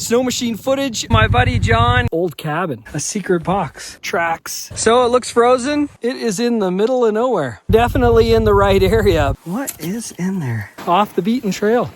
snow machine footage. My buddy John, old cabin, a secret box, tracks. So it looks frozen. It is in the middle of nowhere. Definitely in the right area. What is in there? Off the beaten trail.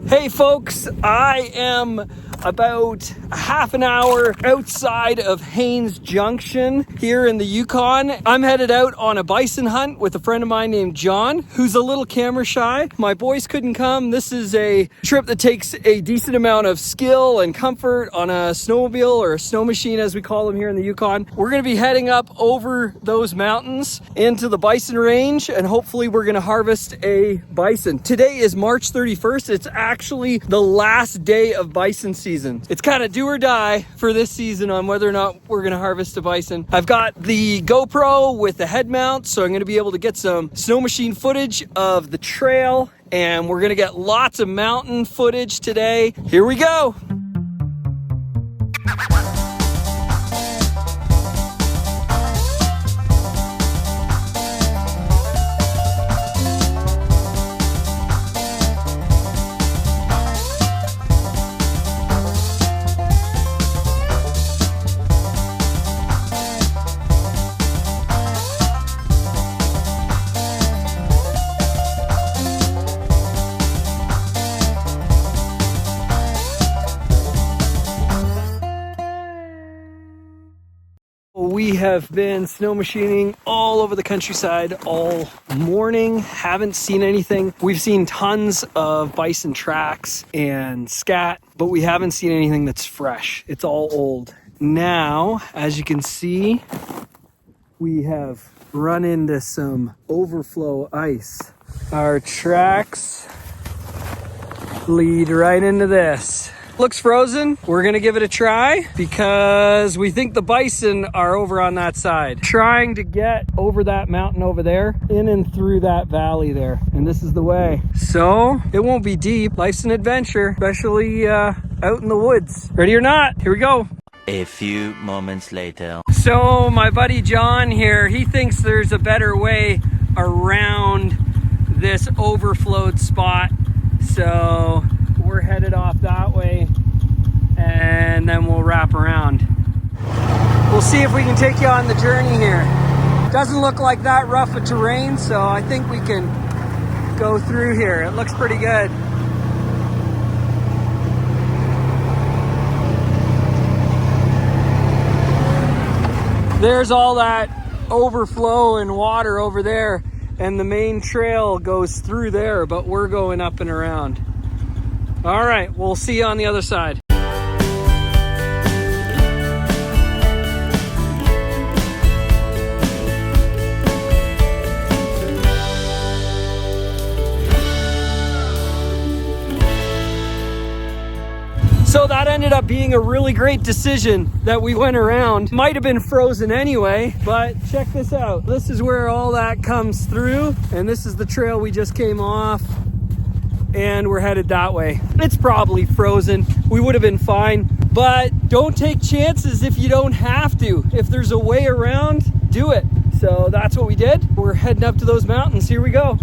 Hey folks, I am about a half an hour outside of Haines Junction here in the Yukon. I'm headed out on a bison hunt with a friend of mine named Jon, who's a little camera shy. My boys couldn't come. This is a trip that takes a decent amount of skill and comfort on a snowmobile, or a snow machine as we call them here in the Yukon. We're gonna be heading up over those mountains into the bison range, and hopefully we're gonna harvest a bison. Today is March 31st. It's actually the last day of bison season. It's kind of do or die for this season on whether or not we're gonna harvest a bison. I've got the GoPro with the head mount, so I'm gonna be able to get some snow machine footage of the trail, and we're gonna get lots of mountain footage today. Here we go. We have been snow machining all over the countryside all morning. Haven't seen anything. We've seen tons of bison tracks and scat, but we haven't seen anything that's fresh. It's all old. Now, as you can see, we have run into some overflow ice. Our tracks lead right into this. Looks frozen. We're gonna give it a try because we think the bison are over on that side. Trying to get over that mountain over there, in and through that valley there. And this is the way. So it won't be deep. Life's an adventure, especially out in the woods. Ready or not, here we go. A few moments later. So my buddy John here, he thinks there's a better way around this overflowed spot. So we're headed off that way, and then we'll wrap around. We'll see if we can take you on the journey here. Doesn't look like that rough a terrain, so I think we can go through here. It looks pretty good. There's all that overflow and water over there, and the main trail goes through there, but we're going up and around. All right, we'll see you on the other side. So that ended up being a really great decision that we went around. Might have been frozen anyway, but check this out. This is where all that comes through, and this is the trail we just came off, and we're headed that way. It's probably frozen. We would have been fine, but don't take chances if you don't have to. If there's a way around, do it. So that's what we did. We're heading up to those mountains. Here we go.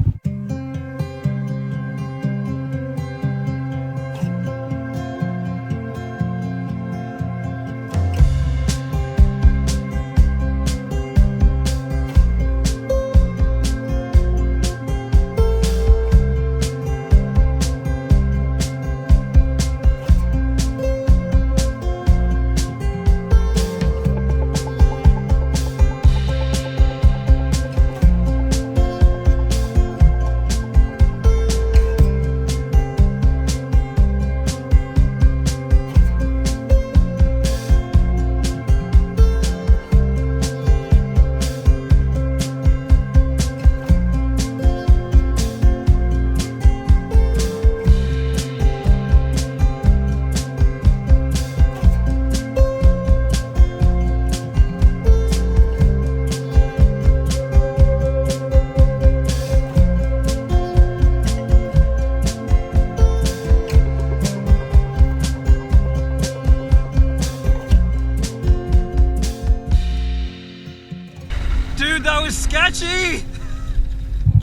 That was sketchy.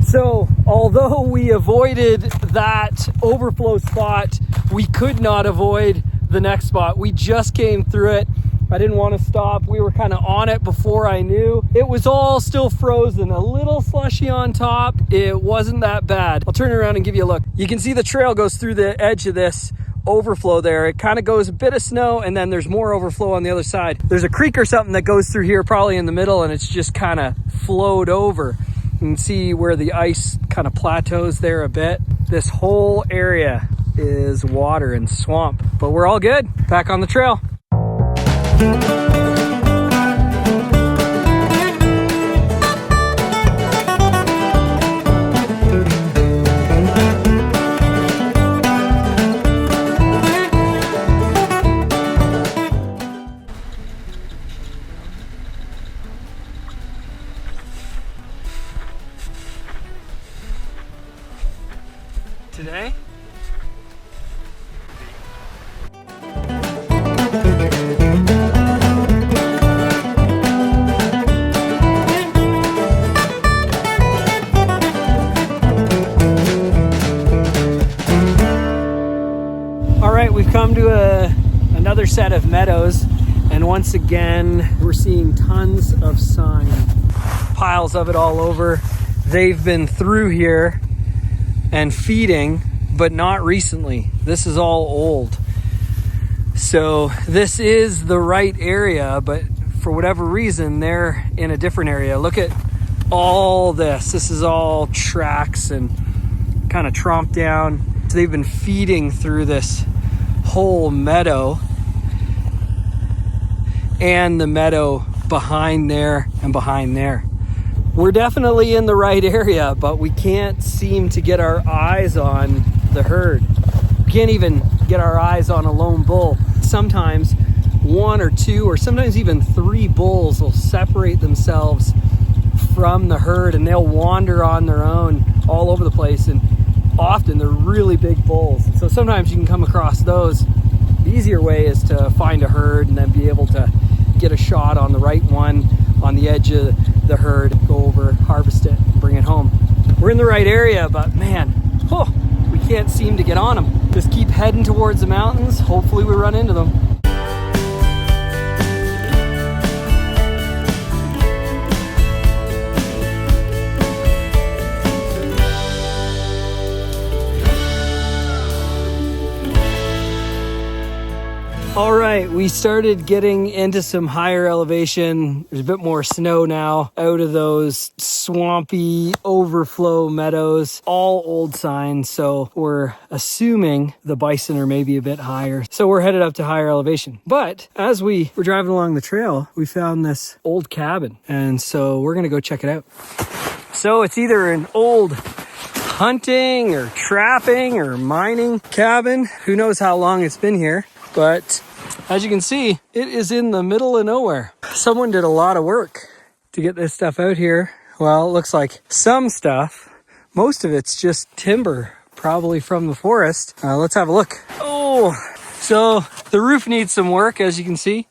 So although we avoided that overflow spot, we could not avoid the next spot. We just came through it. I didn't want to stop. We were kind of on it before I knew. It was all still frozen, a little slushy on top. It wasn't that bad. I'll turn around and give you a look. You can see the trail goes through the edge of this overflow there. It kind of goes a bit of snow and then there's more overflow on the other side. There's a creek or something that goes through here probably in the middle, and it's just kind of flowed over. You can see where the ice kind of plateaus there a bit. This whole area is water and swamp, but we're all good. Back on the trail. Today, all right, we've come to another set of meadows, and once again we're seeing tons of sign, piles of it all over. They've been through here and feeding, but not recently. This is all old. So this is the right area, but for whatever reason, they're in a different area. Look at all this. This is all tracks and kind of tromped down. So they've been feeding through this whole meadow and the meadow behind there and behind there. We're definitely in the right area, but we can't seem to get our eyes on the herd. We can't even get our eyes on a lone bull. Sometimes one or two or sometimes even three bulls will separate themselves from the herd and they'll wander on their own all over the place, and often they're really big bulls. So sometimes you can come across those. The easier way is to find a herd and then be able to get a shot on the right one on the edge of the herd, go over, harvest it, and bring it home. We're in the right area, but man, we can't seem to get on them. Just keep heading towards the mountains. Hopefully we run into them. All right, we started getting into some higher elevation. There's a bit more snow now out of those swampy overflow meadows, all old signs. So we're assuming the bison are maybe a bit higher. So we're headed up to higher elevation. But as we were driving along the trail, we found this old cabin. And so we're gonna go check it out. So it's either an old hunting or trapping or mining cabin. Who knows how long it's been here. But as you can see, it is in the middle of nowhere. Someone did a lot of work to get this stuff out here. Well, it looks like some stuff, most of it's just timber, probably from the forest. Let's have a look. Oh, so the roof needs some work, as you can see.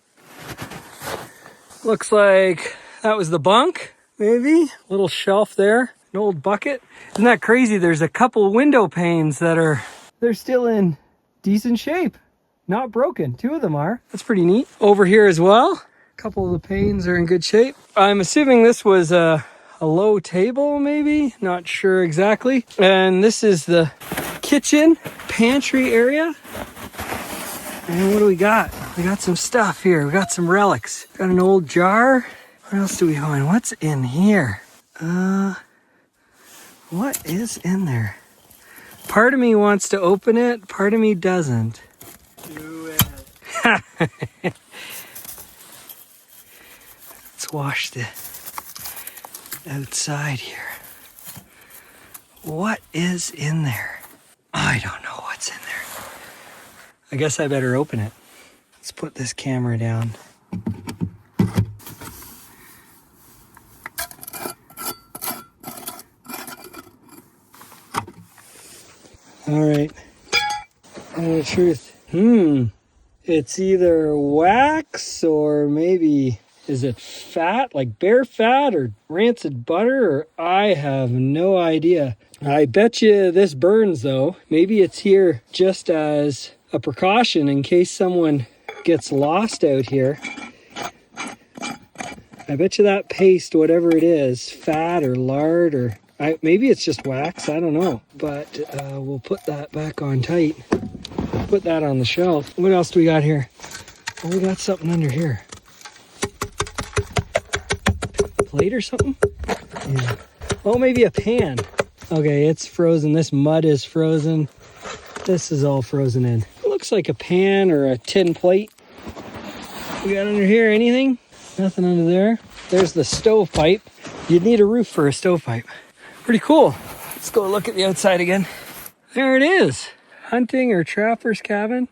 Looks like that was the bunk, maybe. Little shelf there, an old bucket. Isn't that crazy? There's a couple window panes that they're still in decent shape. Not broken. Two of them are. That's pretty neat. Over here as well, a couple of the panes are in good shape. I'm assuming this was a low table, maybe. Not sure exactly. And this is the kitchen, pantry area. And what do we got? We got some stuff here. We got some relics. Got an old jar. What else do we find? What's in here? What is in there? Part of me wants to open it. Part of me doesn't. Do it. Let's wash the outside here. What is in there? I don't know what's in there. I guess I better open it. Let's put this camera down. All right. The truth. It's either wax or maybe, is it fat, like bear fat or rancid butter, or I have no idea. I bet you this burns though. Maybe it's here just as a precaution in case someone gets lost out here. I bet you that paste, whatever it is, fat or lard or maybe it's just wax, I don't know. But we'll put that back on tight. Put that on the shelf. What else do we got here? Oh, we got something under here. Plate or something? Yeah. Oh, maybe a pan. Okay, it's frozen. This mud is frozen. This is all frozen in. It looks like a pan or a tin plate. We got under here anything? Nothing under there. There's the stovepipe. You'd need a roof for a stovepipe. Pretty cool. Let's go look at the outside again. There it is. Hunting or trapper's cabin.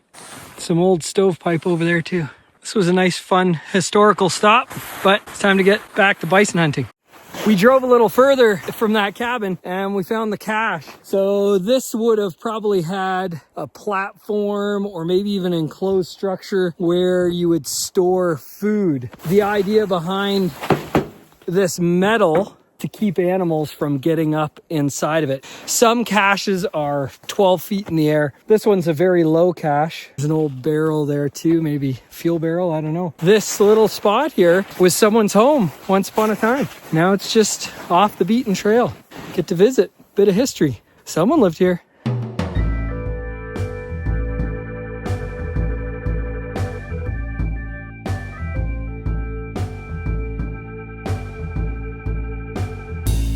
Some old stovepipe over there too. This was a nice, fun, historical stop, but it's time to get back to bison hunting. We drove a little further from that cabin and we found the cache. So this would have probably had a platform or maybe even an enclosed structure where you would store food. The idea behind this metal to keep animals from getting up inside of it. Some caches are 12 feet in the air. This one's a very low cache. There's an old barrel there too, maybe fuel barrel, I don't know. This little spot here was someone's home once upon a time. Now it's just off the beaten trail. Get to visit, bit of history. Someone lived here.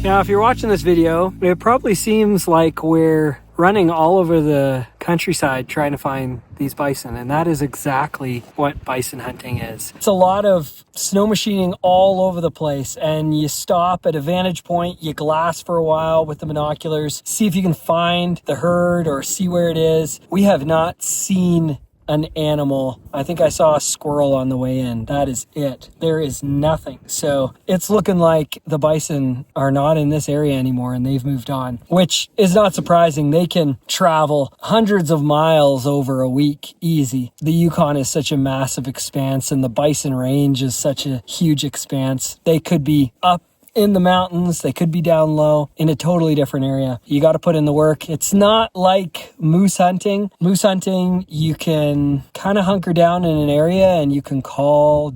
Now, if you're watching this video, it probably seems like we're running all over the countryside trying to find these bison, and that is exactly what bison hunting is. It's a lot of snow machining all over the place, and you stop at a vantage point, you glass for a while with the binoculars, see if you can find the herd or see where it is. We have not seen an animal. I think I saw a squirrel on the way in. That is it. There is nothing. So it's looking like the bison are not in this area anymore and they've moved on, which is not surprising. They can travel hundreds of miles over a week easy. The Yukon is such a massive expanse and the bison range is such a huge expanse. They could be up in the mountains, they could be down low in a totally different area. You got to put in the work. It's not like moose hunting. Moose hunting, you can kind of hunker down in an area and you can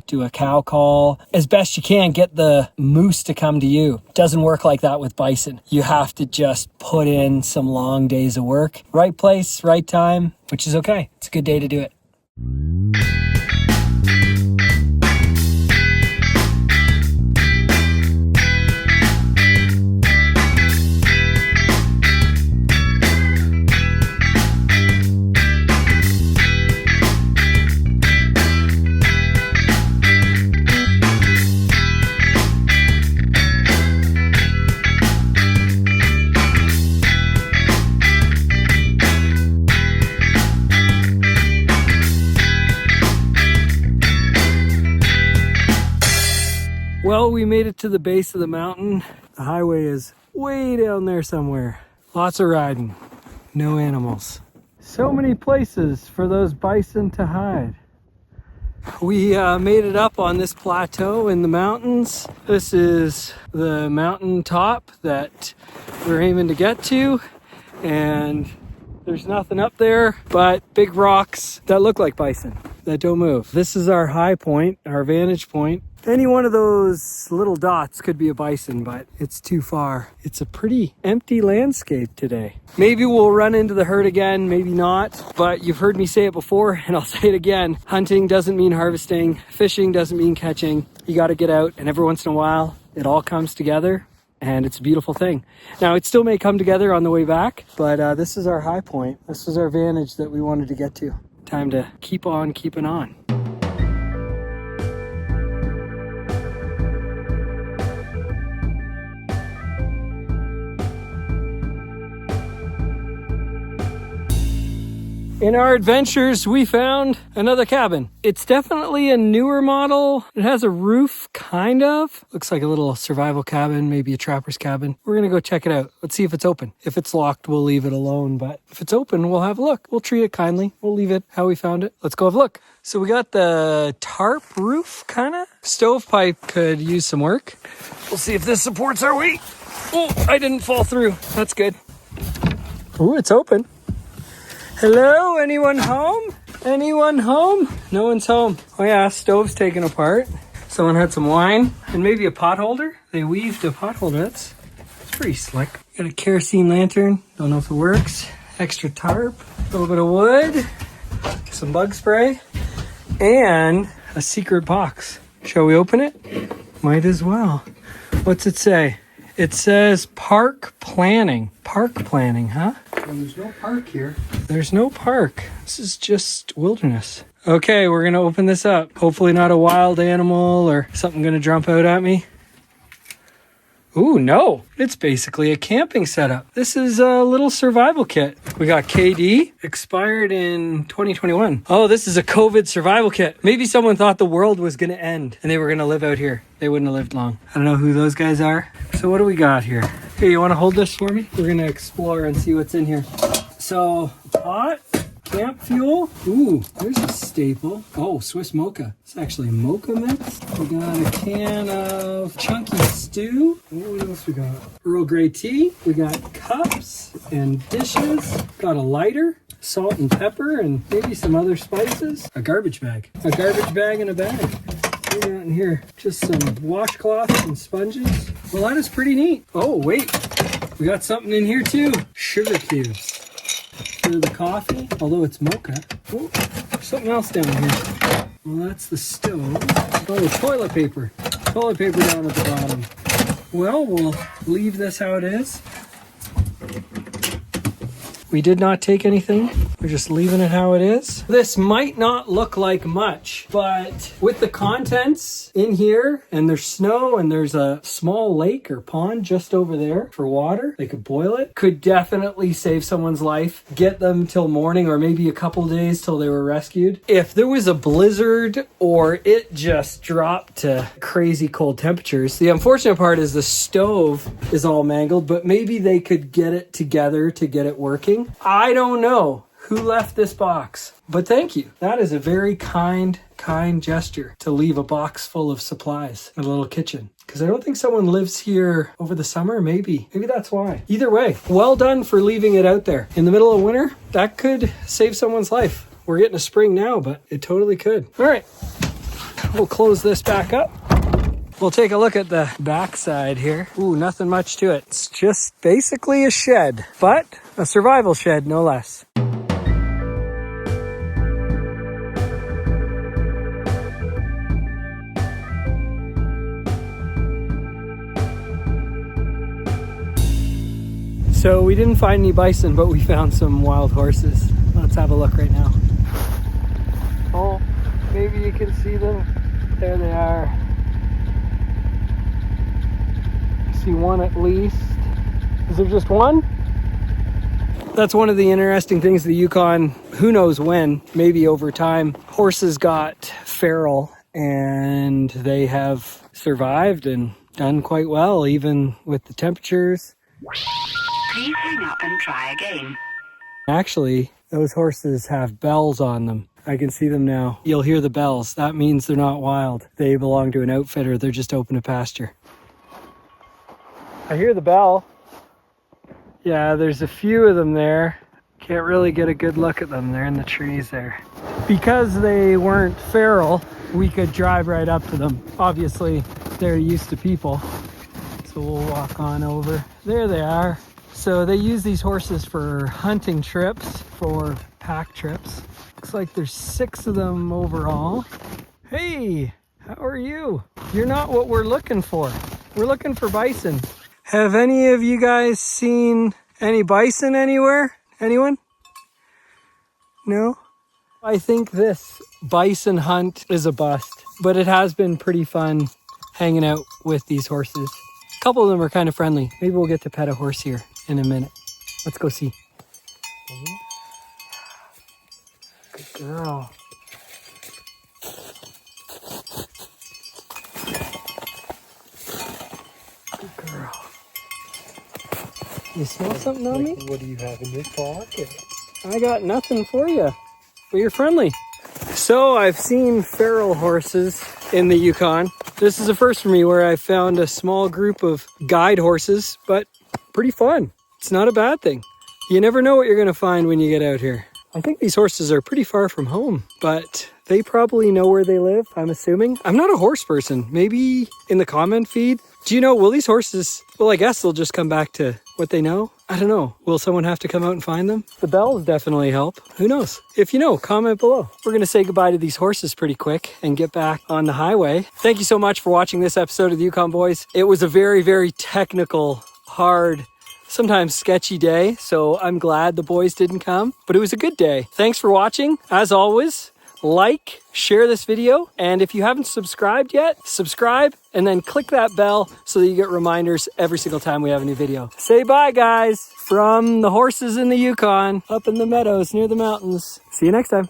do a cow call. As best you can, get the moose to come to you. It doesn't work like that with bison. You have to just put in some long days of work. Right place, right time, which is okay. It's a good day to do it. Well, we made it to the base of the mountain. The highway is way down there somewhere. Lots of riding, no animals. So many places for those bison to hide. We made it up on this plateau in the mountains. This is the mountain top that we're aiming to get to, and there's nothing up there but big rocks that look like bison that don't move. This is our high point, our vantage point. Any one of those little dots could be a bison, but it's too far. It's a pretty empty landscape today. Maybe we'll run into the herd again, maybe not, but you've heard me say it before and I'll say it again. Hunting doesn't mean harvesting. Fishing doesn't mean catching. You got to get out, and every once in a while it all comes together and it's a beautiful thing. Now, it still may come together on the way back, but this is our high point. This is our vantage that we wanted to get to. Time to keep on keeping on. In our adventures, we found another cabin. It's definitely a newer model. It has a roof, kind of. Looks like a little survival cabin, maybe a trapper's cabin. We're gonna go check it out. Let's see if it's open. If it's locked, we'll leave it alone, but if it's open, we'll have a look. We'll treat it kindly. We'll leave it how we found it. Let's go have a look. So we got the tarp roof, kinda. Stovepipe could use some work. We'll see if this supports our weight. Oh, I didn't fall through. That's good. Ooh, it's open. Hello, anyone home? Anyone home? No one's home. Oh yeah, stove's taken apart. Someone had some wine and maybe a pot holder. They weaved a pot holder. That's pretty slick. Got a kerosene lantern. Don't know if it works. Extra tarp, a little bit of wood, some bug spray, and a secret box. Shall we open it? Might as well. What's it say? It says park planning. Park planning, huh? Well, there's no park here. There's no park. This is just wilderness. Okay, we're gonna open this up. Hopefully not a wild animal or something gonna jump out at me. Ooh, no. It's basically a camping setup. This is a little survival kit. We got KD, expired in 2021. Oh, this is a COVID survival kit. Maybe someone thought the world was going to end and they were going to live out here. They wouldn't have lived long. I don't know who those guys are. So what do we got here? Hey, you want to hold this for me? We're going to explore and see what's in here. So, pot. Camp fuel. Ooh, there's a staple. Oh, Swiss mocha. It's actually mocha mix. We got a can of chunky stew. What else we got? Earl Grey tea. We got cups and dishes. Got a lighter, salt and pepper, and maybe some other spices. A garbage bag. A garbage bag and a bag. What do we got in here? Just some washcloths and sponges. Well, that is pretty neat. Oh, wait. We got something in here too. Sugar cubes. For the coffee, although it's mocha. Oh, something else down here. Well, that's the stove. Oh, toilet paper. Toilet paper down at the bottom. Well, we'll leave this how it is. We did not take anything. We're just leaving it how it is. This might not look like much, but with the contents in here, and there's snow, and there's a small lake or pond just over there for water, they could boil it. Could definitely save someone's life. Get them till morning or maybe a couple days till they were rescued. If there was a blizzard or it just dropped to crazy cold temperatures, the unfortunate part is the stove is all mangled, but maybe they could get it together to get it working. I don't know who left this box, but thank you. That is a very kind gesture to leave a box full of supplies in a little kitchen. Because I don't think someone lives here over the summer. Maybe that's why. Either way, well done for leaving it out there. In the middle of winter, that could save someone's life. We're getting a spring now, but it totally could. All right, we'll close this back up. We'll take a look at the backside here. Ooh, nothing much to it. It's just basically a shed, but a survival shed, no less. So we didn't find any bison, but we found some wild horses. Let's have a look right now. Oh, maybe you can see them. There they are. See one at least. Is there just one? That's one of the interesting things of the Yukon. Who knows when, maybe over time, horses got feral and they have survived and done quite well, even with the temperatures. Please hang up and try again. Actually, those horses have bells on them. I can see them now. You'll hear the bells. That means they're not wild. They belong to an outfitter. They're just open to pasture. I hear the bell. Yeah, there's a few of them there. Can't really get a good look at them. They're in the trees there. Because they weren't feral, we could drive right up to them. Obviously, they're used to people. So we'll walk on over. There they are. So they use these horses for hunting trips, for pack trips. Looks like there's 6 of them overall. Hey, how are you? You're not what we're looking for. We're looking for bison. Have any of you guys seen any bison anywhere? Anyone? No? I think this bison hunt is a bust, but it has been pretty fun hanging out with these horses. A couple of them are kind of friendly. Maybe we'll get to pet a horse here in a minute. Let's go see. Good girl. Good girl. You smell something on me? What do you have in your pocket? I got nothing for you, but you're friendly. So I've seen feral horses in the Yukon. This is a first for me where I found a small group of guide horses, but pretty fun. It's not a bad thing. You never know what you're going to find when you get out here. I think these horses are pretty far from home, but they probably know where they live, I'm assuming. I'm not a horse person. Maybe in the comment feed. Do you know, will these horses, well, I guess they'll just come back to what they know. I don't know. Will someone have to come out and find them? The bells definitely help. Who knows? If you know, comment below. We're going to say goodbye to these horses pretty quick and get back on the highway. Thank you so much for watching this episode of the Yukon Boys. It was a very, very technical, hard, sometimes sketchy day, so I'm glad the boys didn't come, but it was a good day. Thanks for watching. As always, like, share this video, and if you haven't subscribed yet, subscribe and then click that bell so that you get reminders every single time we have a new video. Say bye, guys, from the horses in the Yukon, up in the meadows near the mountains. See you next time.